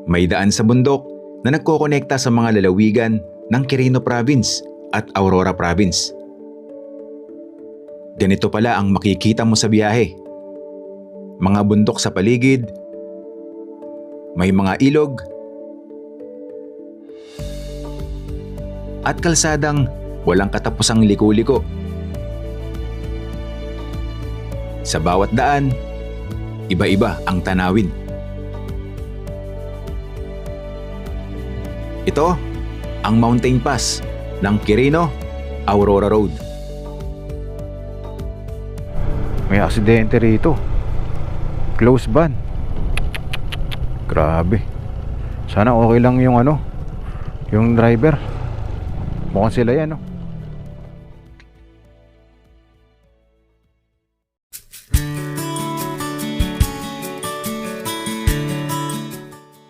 May daan sa bundok na nagkokonekta sa mga lalawigan ng Quirino Province at Aurora Province. Ganito pala ang makikita mo sa biyahe. Mga bundok sa paligid, may mga ilog, at kalsadang walang katapusang liko-liko. Sa bawat daan, iba-iba ang tanawin. Ito ang mountain pass ng Quirino, Aurora Road. May aksidente rito. Close ban. Grabe. Sana okay lang yung yung driver. Mukhang sila yan, no?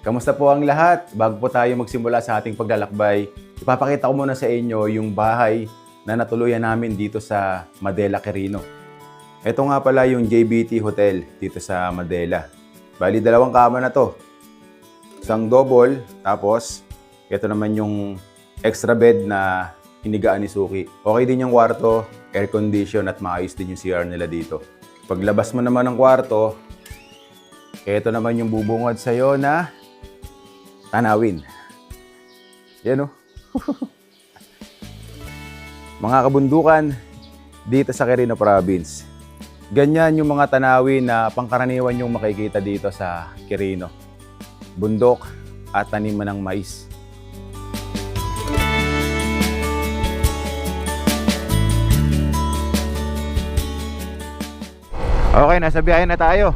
Kamusta po ang lahat? Bago po tayo magsimula sa ating paglalakbay, ipapakita ko muna sa inyo yung bahay na natuluyan namin dito sa Madela, Quirino. Ito nga pala yung JBT Hotel dito sa Madela. Bali, 2 kama na to. Isang double, tapos ito naman yung extra bed na hinigaan ni Suki. Okay din yung kwarto, air condition at maayos din yung CR nila dito. Paglabas mo naman ng kwarto, ito naman yung bubungad sa'yo na tanawin. Yan o. Mga kabundukan dito sa Quirino Province. Ganyan yung mga tanawin na pangkaraniwan yung makikita dito sa Quirino. Bundok at taniman ng mais. Okay, nasa biyahe na tayo.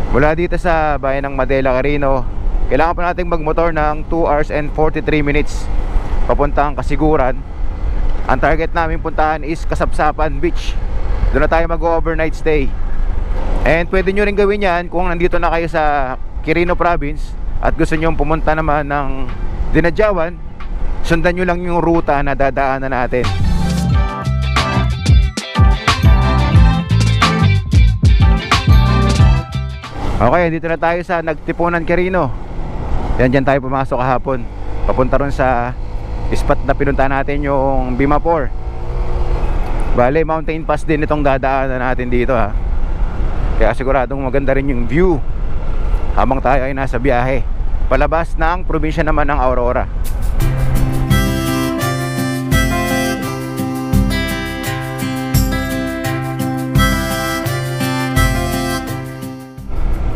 Mula dito sa bayan ng Madela, Quirino, kailangan pa nating magmotor ng 2 hours and 43 minutes papuntang Kasiguran. Ang target namin puntahan is Kasapsapan Beach. Doon na tayo mag-overnight stay. And pwede nyo rin gawin yan kung nandito na kayo sa Quirino Province at gusto nyo pumunta naman ng Dinadjawan. Sundan nyo lang yung ruta na dadaanan natin. Okay, dito na tayo sa Nagtipunan, Quirino. Yan, dyan tayo pumasok kahapon. Papunta ron sa spot na pinunta natin, yung Bimapor. Bale, mountain pass din itong dadaanan natin dito, ha. Kaya siguradong maganda rin yung view habang tayo ay nasa biyahe palabas ng probinsya naman ng Aurora.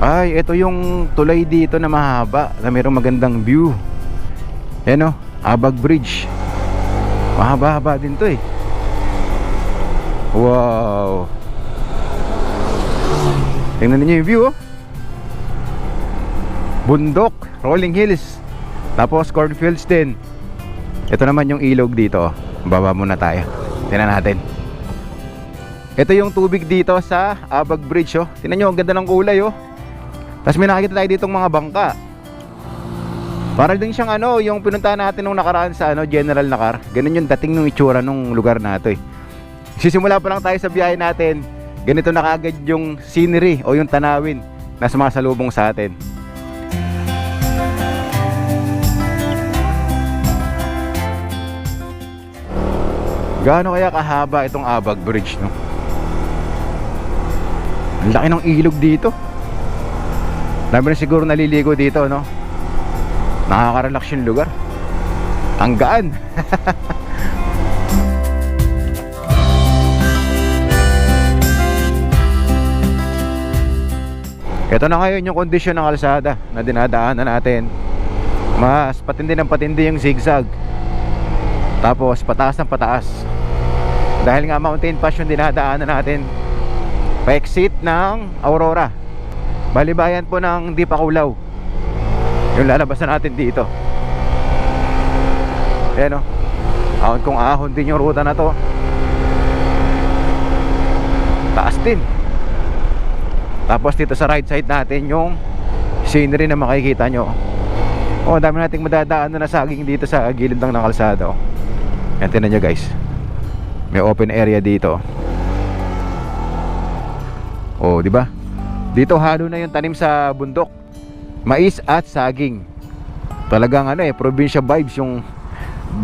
Ay, ito yung tulay dito na mahaba na mayroong magandang view. Yan o, Abag Bridge. Mahaba-haba din to eh. Wow. Tingnan niyo yung view, oh. Bundok, rolling hills, tapos cornfields din. Ito naman yung ilog dito. Baba muna tayo. Tingnan natin. Ito yung tubig dito sa Abag Bridge, oh. Tingnan niyo, ang ganda ng kulay, oh. Tapos may nakikita tayo ditong mga bangka. Para din siyang yung pinuntahan natin nung nakaraan sa General Nakar. Ganun yung dating ng itsura nung lugar na ito eh. Sisimula pa lang tayo sa biyahe natin. Ganito na kaagad yung scenery o yung tanawin na sumasalubong sa atin. Gaano kaya kahaba itong Abag Bridge, no? Ang laki ng ilog dito. Dami na siguro naliligo dito, no? Nakaka-relax yung lugar. Ang gaan. Ito na ngayon yung kondisyon ng kalsada na dinadaanan natin. Mas patindi ng patindi yung zigzag. Tapos pataas ng pataas. Dahil nga mountain pass yung dinadaanan natin. Pa-exit ng Aurora. Balibayan po ng Dipakulaw yung lalabasan natin dito. Ayan o, ahon kung ahon din yung ruta na to. Taas din. Tapos dito sa right side natin yung scenery na makikita nyo. Dami nating madadaan na saging dito sa gilid ng kalsada. Yan, tingnan nyo guys, may open area dito. Di ba? Dito halo na yung tanim sa bundok. mais at saging. Talagang ano probinsya vibes yung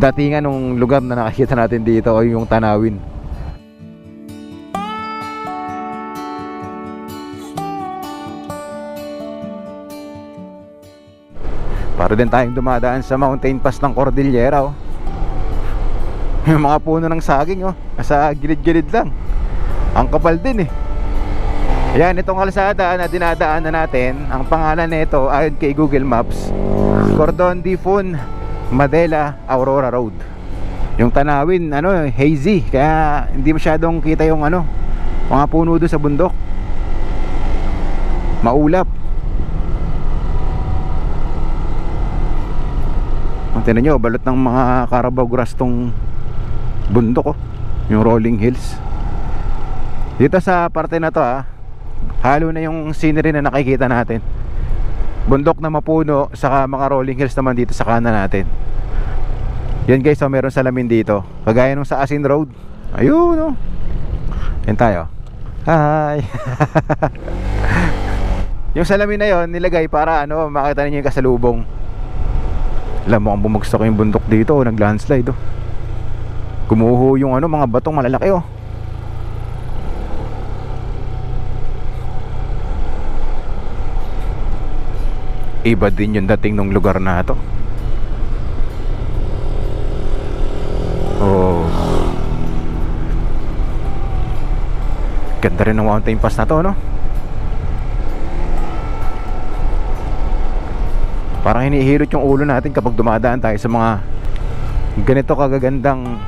datingan ng lugar na nakikita natin dito o yung tanawin. Para din tayong dumadaan sa mountain pass ng Cordillera, oh. Yung mga puno ng saging, oh, nasa gilid-gilid lang. Ang kapal din, eh. Ayan, itong kalsada na dinadaanan natin, ang pangalan nito ayon kay Google Maps, Cordon de Fun Madela Aurora Road. Yung tanawin, hazy, kaya hindi masyadong kita yung mga puno doon sa bundok. Maulap. Tingnan nyo, balot ng mga Carabao grass tong bundok, oh. Yung rolling hills. Dito sa parte na to, halo na yung scenery na nakikita natin. Bundok na mapuno, saka mga rolling hills naman dito sa kanan natin. Yan guys, meron salamin dito, kagaya nung sa Asin Road. Ayun, oh. Yan tayo. Hi. Yung salamin na yon nilagay para makita niyo yung kasalubong. Alam mo, ang bumagsak yung bundok dito, nag-landslide, oh. Gumuho yung mga batong malalaki, oh. Iba din yung dating ng lugar na to. Oh. Ganda rin ng mountain pass na to, no? Parang hinihirot yung ulo natin kapag dumadaan tayo sa mga ganito kagagandang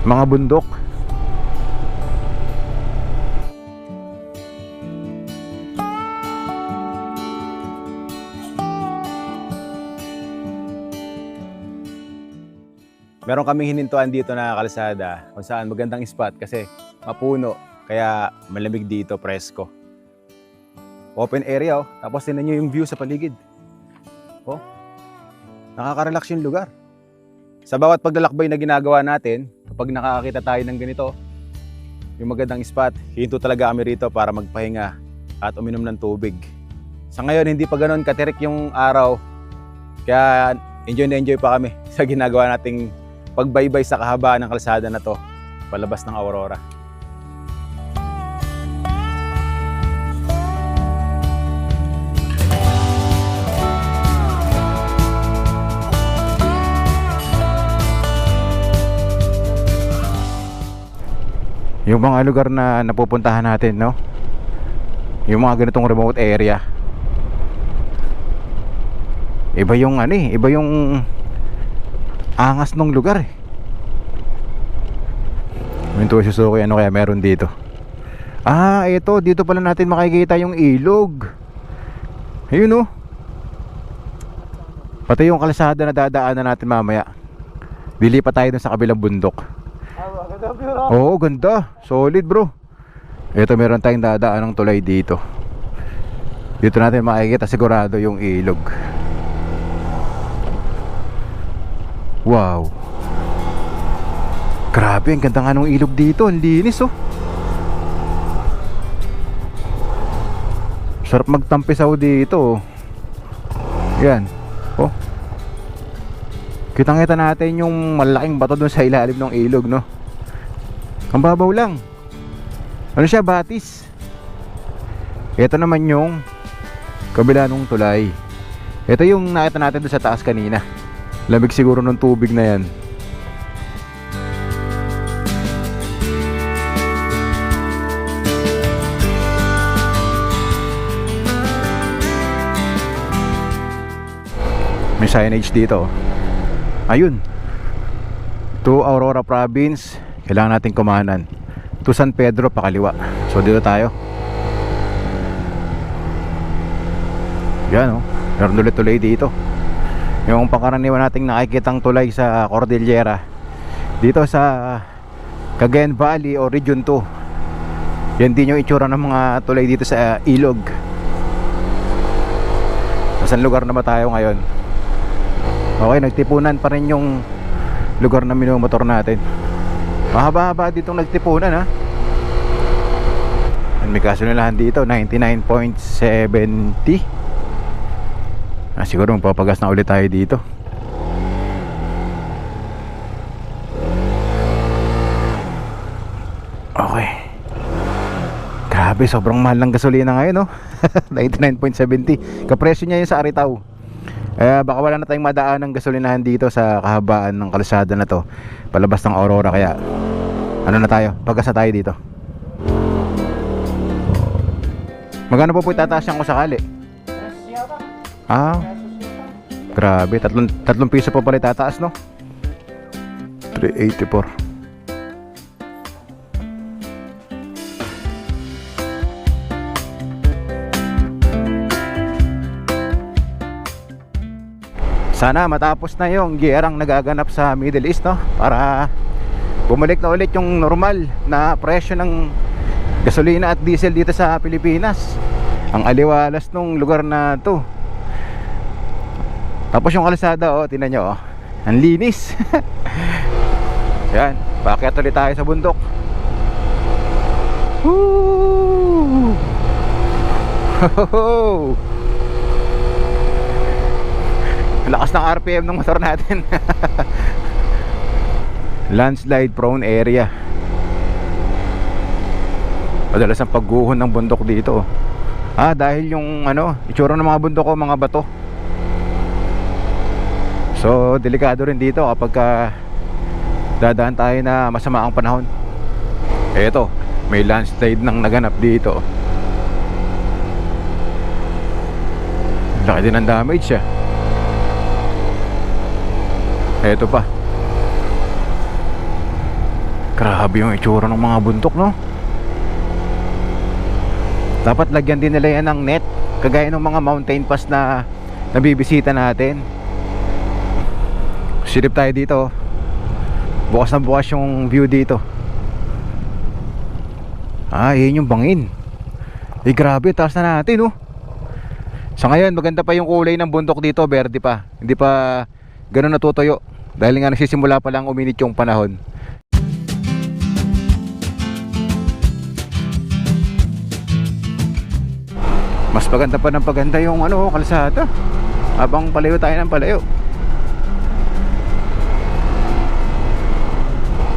mga bundok. Meron kaming hinintuan dito na kalsada kung saan magandang spot kasi mapuno, kaya malamig dito, presko. Open area, oh. Tapos tingnan nyo yung view sa paligid. Oh, nakaka-relax yung lugar. Sa bawat paglalakbay na ginagawa natin, kapag nakakakita tayo ng ganito, yung magandang spot, hinto talaga kami rito para magpahinga at uminom ng tubig. Sa ngayon, hindi pa ganoon katirik yung araw, kaya enjoy na enjoy pa kami sa ginagawa nating pagbaybay sa kahabaan ng kalsada na to, palabas ng Aurora. Yung mga lugar na napupuntahan natin, no? Yung mga ganitong remote area, iba yung iba yung angas ng lugar, eh. Minto Suzuki, kaya meron dito? Ito, dito pala natin makikita yung ilog. Ayun, oh. Pati yung kalsada na dadaanan natin mamaya, dilipat tayo dun sa kabilang bundok. Oo, ganda. Solid, bro. Ito, meron tayong dadaan ng tulay dito. Dito natin makikita sigurado yung ilog. Wow. Grabe, ang ganda nga ng ilog dito. Ang linis, oh. Sarap magtampisaw dito, oh. Yan. Oh. Kitang-kita natin yung malaking bato dun sa ilalim ng ilog, no? Ang babaw lang. Ano siya, batis. Ito naman yung kabila ng tulay. Ito yung nakita natin doon sa taas kanina. Lamig siguro ng tubig na yan. May signage dito. Ayun. To Aurora Province, kailangan nating kumanan. To San Pedro, pakaliwa. So dito tayo. Yan, oh. Meron ulit tulay dito. Yung pangkaraniwan nating nakikitang tulay sa Cordillera, dito sa Cagayan Valley o Region 2. Yan din yung itsura ng mga tulay dito sa ilog. Saan lugar na ba tayo ngayon? Okay, nagtipunan pa rin yung lugar na minumotor natin. Mahaba-haba ditong nagtipunan, ha. May kasunulahan dito 99.70. Siguro magpapagas na ulit tayo dito. Okay. Grabe, sobrang mahal ng gasolina ngayon, no? 99.70. Kapresyo niya yun sa Aritaw. Baka wala na tayong madaan ng gasolinahan dito sa kahabaan ng kalsada na to, palabas ng Aurora. Kaya ano na tayo, pagas na tayo dito. Magkano po itataas yan kung sakali? Grabe, tatlong piso po pala itataas, no? 384. Sana matapos na yung giyerang nagaganap sa Middle East, no? Para bumalik na ulit yung normal na presyo ng gasolina at diesel dito sa Pilipinas. Ang aliwalas nung lugar na to. Tapos yung kalsada, oh, tingnan nyo, oh, ang linis. Yan, paakyat ulit tayo sa bundok. Woo! Ho-ho-ho! Lakas ng RPM ng motor natin. Landslide prone area. Madalas ang pagguhon ng bundok dito. Dahil yung itsura ng mga bundok ko, mga bato. So delikado rin dito kapag dadaan tayo na masama ang panahon. Eto, may landslide nang naganap dito. Laki din ang damage siya. Eto pa. Grabe yung itsura ng mga bundok, no? Dapat lagyan din nila yan ng net, kagaya ng mga mountain pass na nabibisita natin. Silip tayo dito. Bukas na bukas yung view dito. Yun yung bangin. Grabe, taas na natin, no? Sa ngayon, maganda pa yung kulay ng bundok dito, berde pa. Hindi pa ganun natutuyo. Dahil nga nagsisimula pa lang uminit yung panahon. Mas paganda pa ng paganda yung kalsada. Habang palayo tayo ng palayo.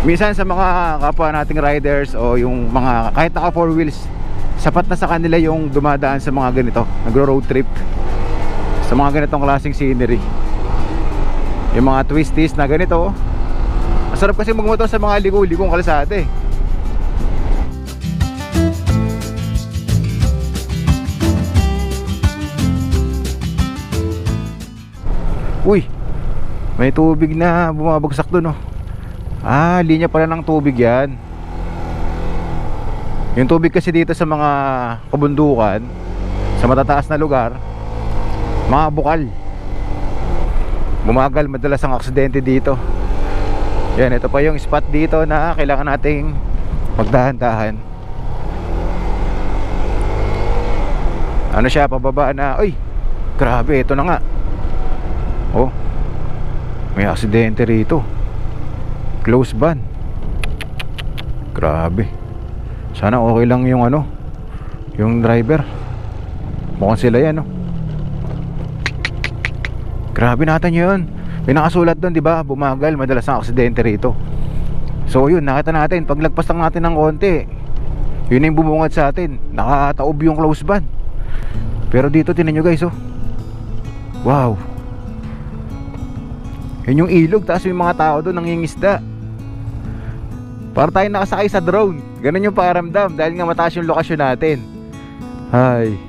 Minsan sa mga kapwa nating riders o yung mga kahit naka 4 wheels, sapat na sa kanila yung dumadaan sa mga ganito, nagro-road trip sa mga ganitong klaseng scenery. Yung mga twisties na ganito. Masarap kasi magmotor sa mga ligo-ligong kalsada eh. Uy, may tubig na bumabagsak dun, oh. Linya pala ng tubig yan. Yung tubig kasi dito sa mga kabundukan, sa matataas na lugar, mga bukal. Bumagal madalas ang aksidente dito. Yan, ito pa yung spot dito na kailangan nating magdahan-dahan. Siya, pababa na. Uy, grabe, ito na nga. Oh, may aksidente rito. Close van. Grabe. Sana okay lang yung yung driver. Mukhang sila yan, no? Grabe natin yun. May nakasulat doon, di ba? Bumagal, madalas ang aksidente rito. So yun, nakita natin. Paglagpas lang natin ng konti, yun yung bumungad sa atin. Nakataob yung close van. Pero dito, tinan nyo guys, oh. Wow. Yun yung ilog, tapos yung mga tao doon nangingisda. Para tayo nakasakay sa drone. Ganun yung pakiramdam dahil nga mataas yung lokasyon natin. Ay.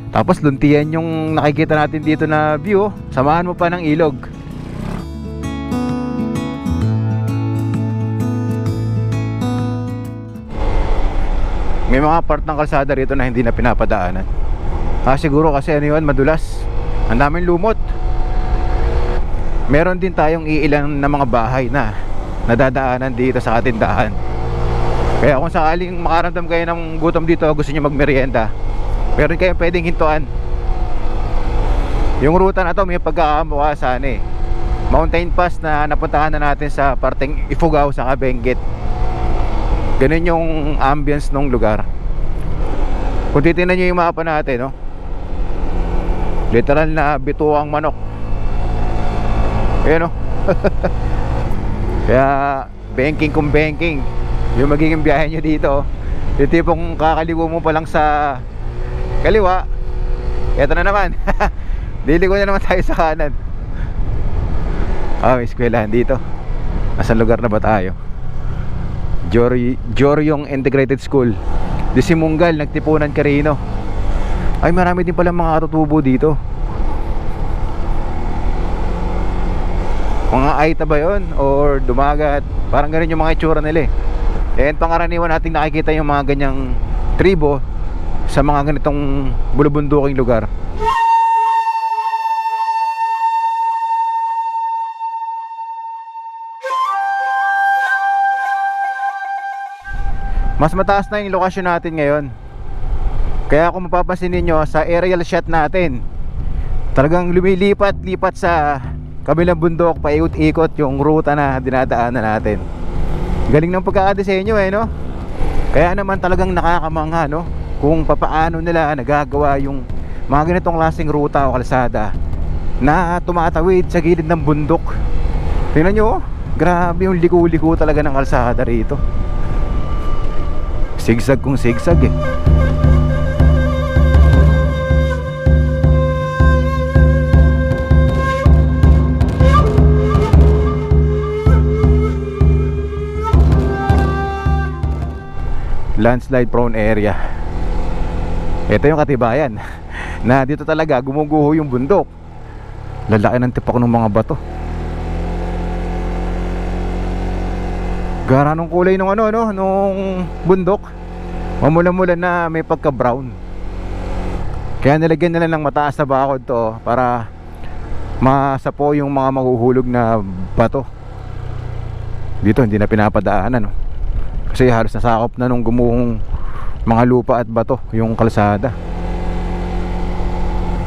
Tapos luntian yung nakikita natin dito na view. Samahan mo pa ng ilog. May mga part ng kalsada rito na hindi na pinapadaanan. Siguro kasi madulas. Ang daming lumot. Meron din tayong iilan na mga bahay na nadadaanan dito sa katindahan. Kaya kung sakaling makaramdam kayo ng gutom dito, gusto nyo magmerienda, meron kayong pwedeng hintuan. Yung ruta na to may pagkakamukha sa mountain pass na napuntahan na natin sa parteng Ifugao sa Benguet. Ganun yung ambience ng lugar. Kung titignan nyo yung mapa natin, no? Literal na bituang manok. Ayan o. Kaya banking kung banking yung magiging biyahe nyo dito. Yung tipong kakaliwa mo pa lang sa kaliwa, eto na naman. Liliko na naman tayo sa kanan. May eskwelahan dito. Nasaan lugar na ba tayo? Joryong Integrated School. Di Simungal, Nagtipunan, Quirino. Ay, marami din pala mga katutubo dito. Mga Aita ba yun? Or Dumagat? Parang ganun yung mga itsura nila eh. And pangkaraniwan nating nakikita yung mga ganyang tribo sa mga ganitong bulubunduking lugar. Mas mataas na yung lokasyon natin ngayon. Kaya kung mapapansin ninyo sa aerial shot natin, talagang lumilipat-lipat sa kabilang bundok, paikot-ikot yung ruta na dinadaanan natin. Galing ng pagkakadesenyo eh, no? Kaya naman talagang nakakamangha, no? Kung papaano nila nagagawa yung mga ganitong klaseng ruta o kalsada na tumatawid sa gilid ng bundok. Tingnan nyo, oh, grabe yung liko-liko talaga ng kalsada rito. Sigsag kung sigsag eh. Landslide prone area. Ito yung katibayan na dito talaga gumuguho yung bundok. Lalaki ng tipak ng mga bato. Gara nung kulay nung ano, no, nung bundok. Mamula-mula na may pagka-brown. Kaya nilagyan nila ng mataas na bakod to para masapo yung mga mahuhulog na bato. Dito hindi na pinapadaanan, no? Kasi halos nasakop na nung gumuhong mga lupa at bato yung kalsada.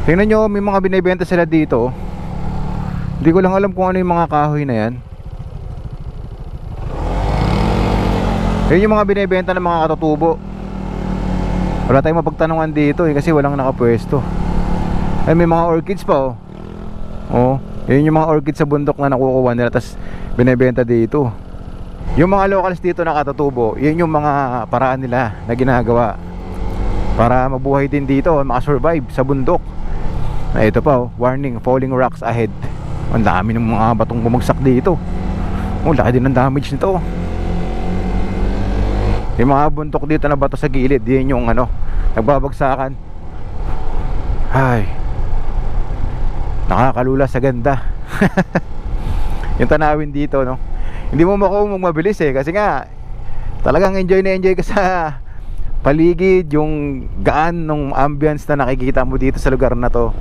Tingnan nyo, may mga binibenta sila dito. Hindi ko lang alam kung ano yung mga kahoy na yan. Yun yung mga binibenta ng mga katutubo. Wala tayong mapagtanungan dito eh, kasi walang nakapwesto. Ay, may mga orchids pa oh. Oh, yun yung mga orchids sa bundok na nakukuha nila, tas binibenta dito. Yung mga locals dito na katutubo, yun yung mga paraan nila na ginagawa para mabuhay din dito, makasurvive sa bundok. Ito pa oh, warning, falling rocks ahead. Ang dami ng mga batong bumagsak dito. Oh, laki din ng damage nito. Yung mga buntok dito na bato sa gilid, yun yung ano, nagbabagsakan. Ay, nakakalula sa ganda. Yung tanawin dito, no, hindi mo makuha mabilis eh, kasi nga talagang enjoy na enjoy ka sa paligid, yung gaan ng ambience na nakikita mo dito sa lugar na to.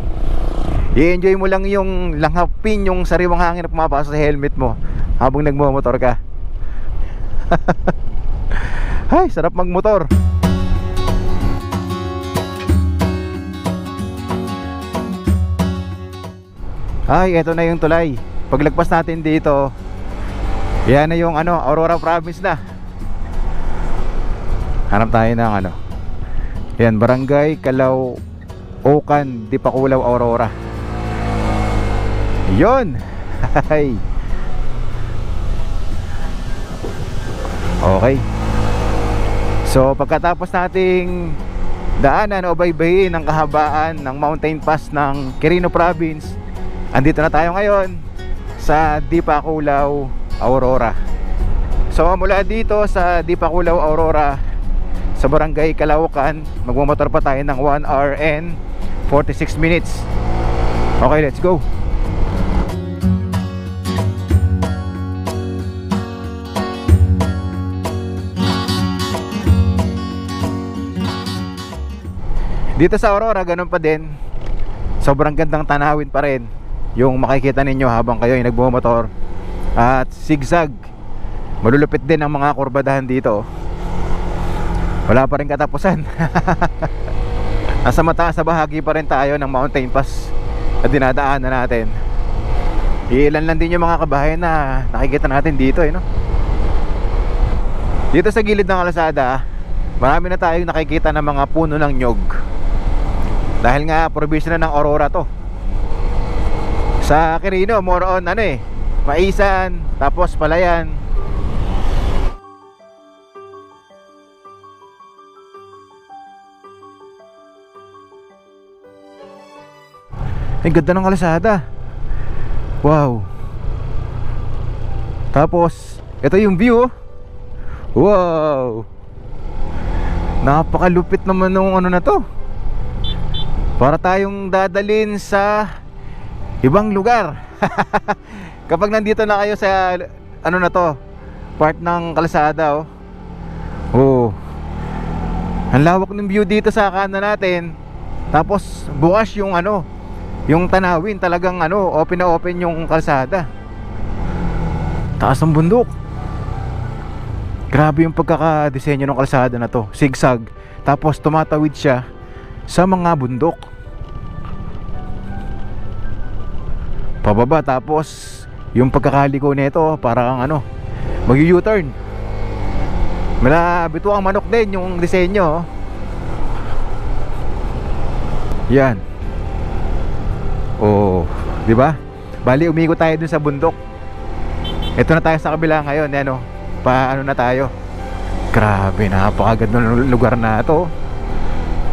I-enjoy mo lang yung langhapin, yung sariwang hangin na pumapasok sa helmet mo habang nagmomotor ka. Ay, sarap magmotor. Ay, eto na yung tulay. Paglagpas natin dito, yan na yung ano, Aurora Province na. Hanap tayo ng ano, yan, Barangay Calauocan, Dipakulaw, Aurora. Yun. Ay. Okay. So pagkatapos nating daanan o baybayin ang kahabaan ng mountain pass ng Quirino Province, andito na tayo ngayon sa Dipakulaw, Aurora. So mula dito sa Dipakulaw, Aurora, sa Barangay Calauocan, magmumotor pa tayo ng 1 hour and 46 minutes. Okay, let's go. Dito sa Aurora, ganun pa din. Sobrang gandang tanawin pa rin yung makikita ninyo habang kayo ay nagbumotor. At zigzag. Malulupit din ang mga kurbadahan dito. Wala pa rin katapusan. Nasa mataas sa bahagi pa rin tayo ng mountain pass na dinadaanan natin. Ilan lang din yung mga kabahayan na nakikita natin dito no? Dito sa gilid ng kalsada, marami na tayong nakikita ng mga puno ng nyog. Dahil nga probinsya na ng Aurora to. Sa Quirino, more on ano eh, Maisan, tapos Palayan. Ang ganda ng kalsada. Wow. Tapos ito yung view. Wow. Napakalupit naman ng ano na to. Para tayong dadalin sa ibang lugar. Kapag nandito na kayo sa ano na to, part ng kalsada, oh. Oh. Ang lawak ng view dito sa kanan natin. Tapos bukas yung ano, yung tanawin, talagang ano, open na open yung kalsada. Taas ng bundok. Grabe yung pagkakadesenyo ng kalsada na to. Zigzag. Tapos tumatawid siya sa mga bundok. Pababa, tapos yung pagkakaliko nito parang ano, mag-U-turn. Mala bituang manok din yung disenyo, oh. Yan. Oh, di ba? Bali umikot tayo dun sa bundok. Ito na tayo sa kabila ngayon, ano? Paano na tayo? Grabe, napakaganda ng lugar na ito.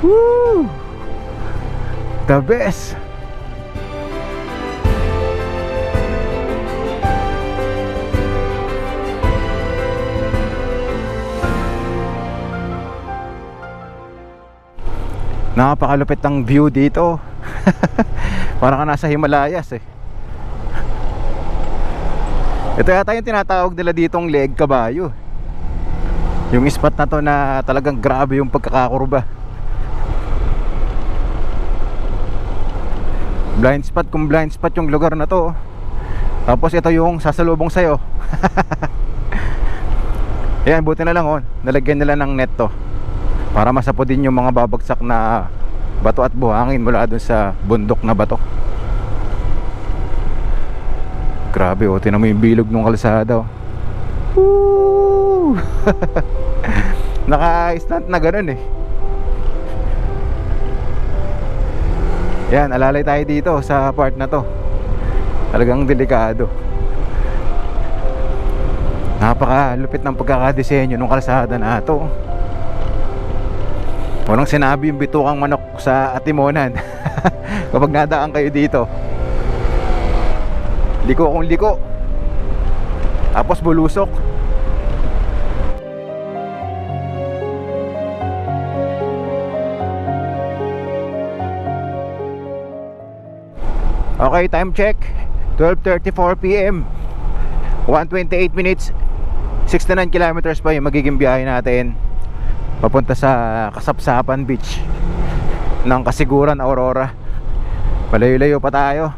Woo! The best. Napakalupit ng view dito. Parang ka nasa Himalayas eh. Ito yata yung tinatawag nila ditong leg kabayo. Yung spot na to na talagang grabe yung pagkakakurba. Blind spot, kung blind spot yung lugar na to. Tapos ito yung sasalubong sa'yo. Ayan, buti na lang, oh, nalagyan nila ng net to para masapo din yung mga babagsak na bato at buhangin mula dun sa bundok na bato. Grabe, oh, tinan mo yung bilog ng kalsada, oh. Woo! Naka-stunt na ganun eh. Yan, alalay tayo dito sa part na to. Talagang delikado. Napakalupit ng pagkakadesenyo ng kalsada na to. Walang sinabi yung bitukang manok sa Atimonan. Kapag nadaan kayo dito, liko kung liko, tapos bulusok. Okay, time check 12:34 PM, 1:28 minutes, 69 kilometers pa yung magiging biyahe natin papunta sa Kasapsapan Beach ng Kasiguran, Aurora. Malayo-layo pa tayo.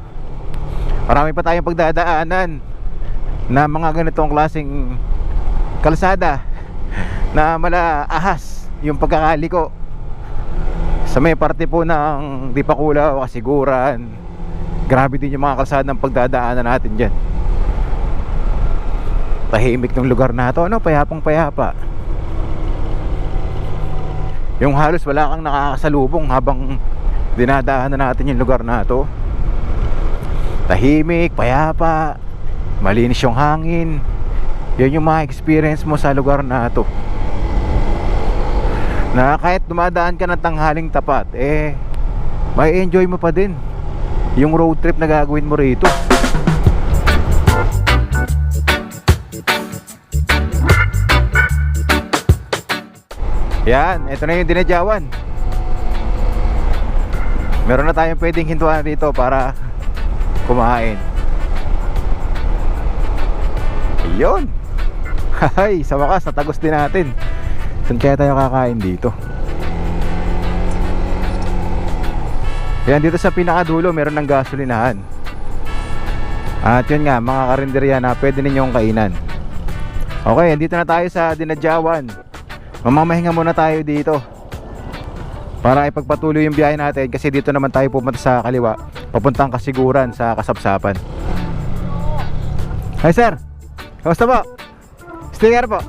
Marami pa tayong pagdadaanan na mga ganitong klaseng kalsada na mala ahas yung pagkakaliko. Sa may parte po ng Dipakulaw, Kasiguran, grabe din yung mga kalsada ng pagdadaanan natin dyan. Tahimik ng lugar na to, ano? Payapang payapa. Yung halos wala kang nakakasalubong habang dinadaanan natin yung lugar na to. Tahimik, payapa, malinis yung hangin. Yan yung mga experience mo sa lugar na to, na kahit dumadaan ka ng tanghaling tapat, eh may enjoy mo pa din yung road trip na gagawin mo rito. Yan, ito na yung Dinadyawan. Meron na tayong pwedeng hintuan dito para kumain. Ayun. Hay, sa wakas natagos din natin. Saan kaya tayo kakain dito? Yan, dito sa pinakadulo meron ng gasolinahan. At yun nga, mga karinderya na pwede ninyong kainan. Okay, dito na tayo sa Dinadyawan. Mamamahinga muna tayo dito para ipagpatuloy yung biyahe natin, kasi dito naman tayo pupunta sa kaliwa papuntang Kasiguran sa Kasapsapan. Hi sir, kamusta po? Sticker po.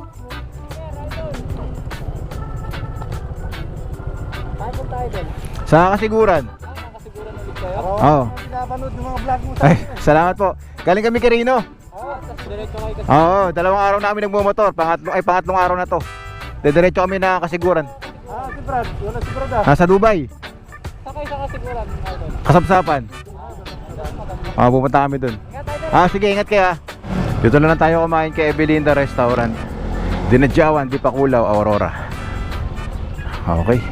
Sa Sa kasiguran. Nakasiguran ulit kayo? Oo. Pinapanood ng mga vlog mo Ay, salamat po. Galing kami Quirino. Tapos diretso kayo kasi. Oo, dalawang araw na kami nagmumotor. Pangatlong araw na to. Diretso kami na kasiguran. Si Brad. Wala si Brad Nasa Dubai. Sakay sa kasiguran. Kasapsapan. Pupunta kami dun. Sige, ingat kayo. Dito na lang tayo kumain kay Evelinda Restaurant. Dinadyawan, Dipakulaw, Aurora. Okay.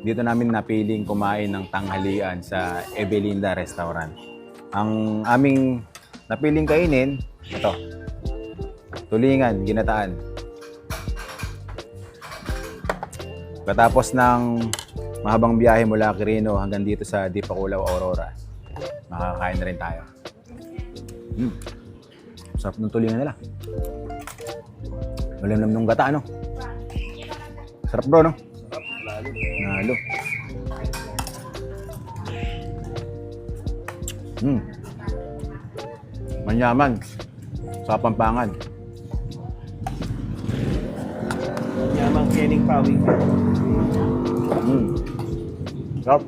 Dito namin napiling kumain ng tanghalian sa Evelinda Restaurant. Ang aming napiling kainin, ito. Tulingan, ginataan. Katapos ng mahabang biyahe mula Quirino hanggang dito sa Dipakulaw, Aurora, makakain na rin tayo. Sarap ng tulingan nila. Malamlam ng gata, ano? Sarap bro, no? Nalo. Manyaman. Sa Pampangan. Yamang kening pawing. Sarap.